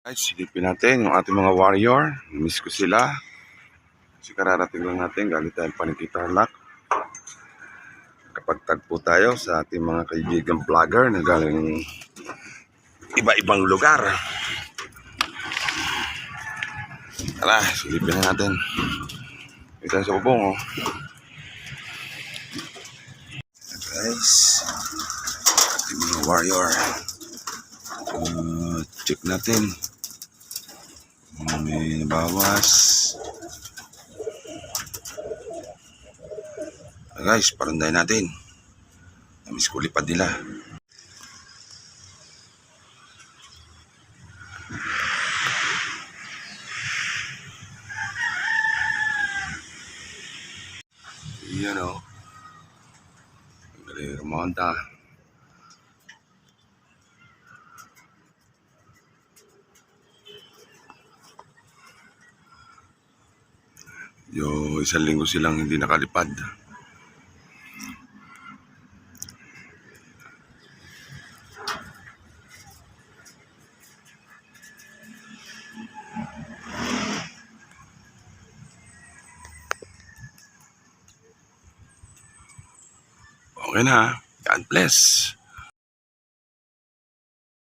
Guys, silipin natin yung ating mga warrior. Miss ko sila. Kasi kararating lang natin. Galing tayong Paniki Tarlac. Kapag tagpo tayo sa ating mga kaibigang vlogger na galing iba-ibang lugar. Tara, silipin na natin. Ito sa bubong, oh. Guys, ating mga warrior. Check natin. May bawas. Guys, paranday natin. Namiss ko lipad nila. Yan, o. Galing remonta. Isang linggo silang hindi nakalipad. Okay na. God bless.